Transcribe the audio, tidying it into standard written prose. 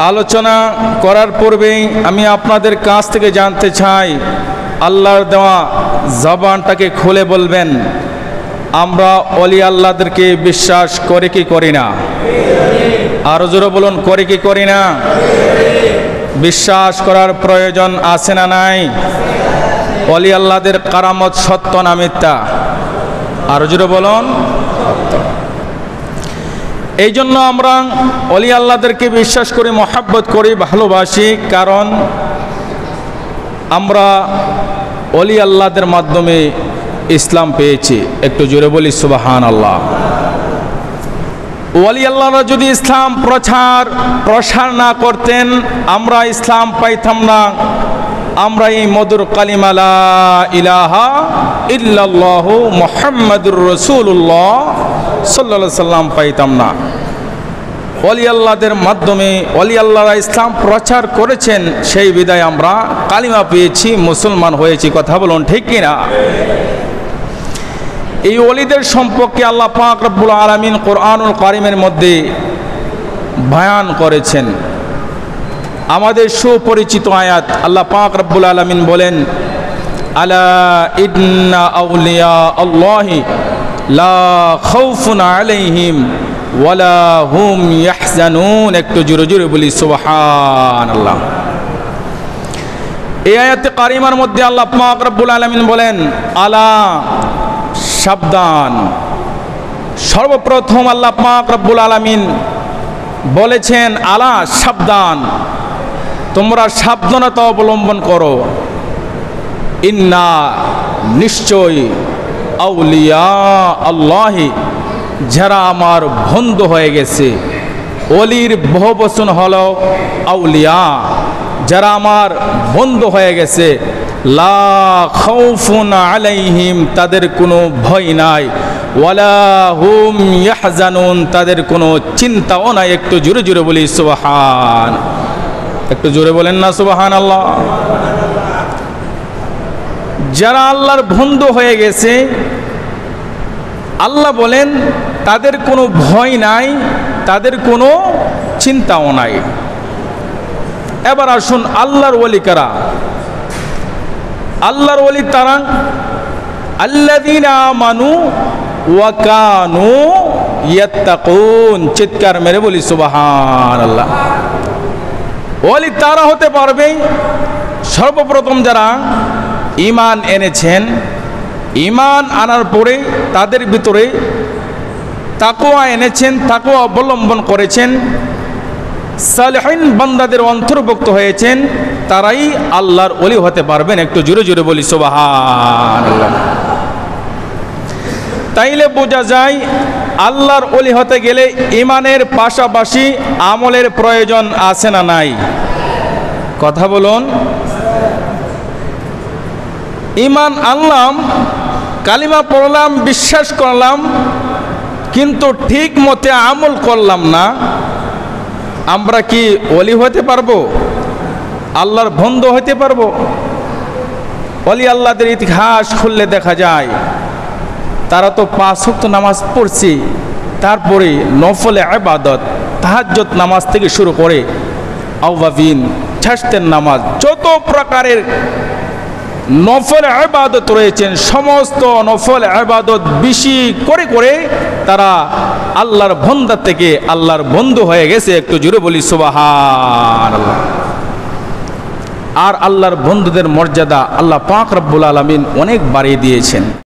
আলোচনা করার পূর্বেই আমি আপনাদের কাছ থেকে জানতে চাই, আল্লাহর দেওয়া জবানটাকে খুলে বলবেন, আমরা ওলি আল্লাহদেরকে বিশ্বাস করে কি করি না? আরো জোরে বলুন, করে কি করি না? বিশ্বাস করার প্রয়োজন আছে না নাই? ওলি আল্লাহদের কারামত সত্য না মিথ্যা? আরো জোরে বলুন, সত্য। এই জন্য আমরা ওলি আল্লাহদেরকে বিশ্বাস করি, মহাব্বত করি, ভালোবাসি, কারণ আমরা ওলি আল্লাহদের মাধ্যমে ইসলাম পেয়েছি। একটু জোরে বলি সুবহানাল্লাহ। ওলি আল্লাহরা যদি ইসলাম প্রসার না করতেন, আমরা ইসলাম পাইতাম না। আমরা এই মধুর কালিমা লা ইলাহা ইল্লাল্লাহু মুহাম্মাদুর রাসূলুল্লাহ সাল্লাল্লাহু আলাইহি সাল্লাম পাইতাম না। ওলি আল্লাহদের মাধ্যমে ওলি আল্লাহরা ইসলাম প্রচার করেছেন, সেই বিদায় আমরা কালিমা পেয়েছি, মুসলমান হয়েছি। কথা বলুন, ঠিক কিনা? এই ওলিদের সম্পর্কে আল্লাহ পাক রব্বুল আলামিন কোরআনুল কারীমের মধ্যে বয়ান করেছেন। আমাদের সুপরিচিত আয়াত, আল্লাহ পাক রব্বুল আলামিন বলেন, আলা ইন্না আউলিয়া আল্লাহি লা খাউফুন আলাইহিম ওয়ালা হুম ইয়াহজানুন। একটু জোরে জোরে বলি সুবহানাল্লাহ। এই আয়াতে কারিমার মধ্যে আল্লাহ পাক রব্বুল আলামিন বলেন, আলা, সাবধান। সর্বপ্রথম আল্লাহ পাক রব্বুল আলামিন বলেছেন, আলা, সাবধান, তোমরা সাবধানতা অবলম্বন করো। ইন্না, নিশ্চয়, আউলিয়া আল্লাহি, যারা আমার বন্ধু হয়ে গেছে। ওলির বহুবচন হলো আউলিয়া, যারা আমার বন্ধু হয়ে গেছে। লা খাউফুন আলাইহিম, তাদের কোনো ভয় নাই। ওয়ালা হুম ইয়াহজানুন, তাদের কোনো চিন্তাও নাই। একটু জোরে জোরে বলি সুবহান। একটু জোরে বলেন না সুবহানাল্লাহ। যারা আল্লাহর বন্ধু হয়ে গেছে, আল্লাহ বলেন তাদের কোনো ভয় নাই, তাদের কোনো চিন্তাও নাই। এবার আসুন, আল্লাহর ওলি কারা? আল্লাহর ওলি তারা আল্লাযীনা আমানু ওয়া কানু ইয়াত্তাকুন। চিৎকার মেরে বলি সুবহানাল্লাহ। ওলি তারা হতে পারবে সর্বপ্রথম যারা ঈমান এনেছেন, ঈমান আনার পরে তাদের ভিতরে তাকওয়া এনেছেন, তাকওয়া অবলম্বন করেছেন, সালেহিন বান্দাদের অন্তর্ভুক্ত হয়েছেন, তারাই আল্লাহর ওলি হতে পারবেন। একটু জোরে জোরে বলি সুবহানাল্লাহ। তাইলে বোঝা যায়, আল্লাহর ওলি হতে গেলে ঈমানের পাশাপাশি আমলের প্রয়োজন আছে না নাই? কথা বলুন। ঈমান আনলাম, কালিমা পড়লাম, বিশ্বাস করলাম, কিন্তু ঠিক মতে আমল করলাম না, আমরা কি ওলি হতে পারবো? আল্লাহর বন্ধু হতে পারবো? ওলি আল্লাহদের ইতিহাস খুললে দেখা যায়, তারা তো 5 ওয়াক্ত নামাজ পড়ছে, তারপরে নফলে ইবাদত, তাহাজ্জুদ নামাজ থেকে শুরু করে আওয়াবিন, ছাস্তের নামাজ, যত প্রকারের নফল ইবাদত রয়েছেন, সমস্ত নফল ইবাদত বেশি করে করে তারা আল্লাহর বান্দা থেকে আল্লাহর বন্ধু হয়ে গেছে। একটু জোরে বলি সুবহানাল্লাহ। আর আল্লাহর বন্ধুদের মর্যাদা আল্লাহ পাক রব্বুল আলামিন অনেক বাড়িয়ে দিয়েছেন।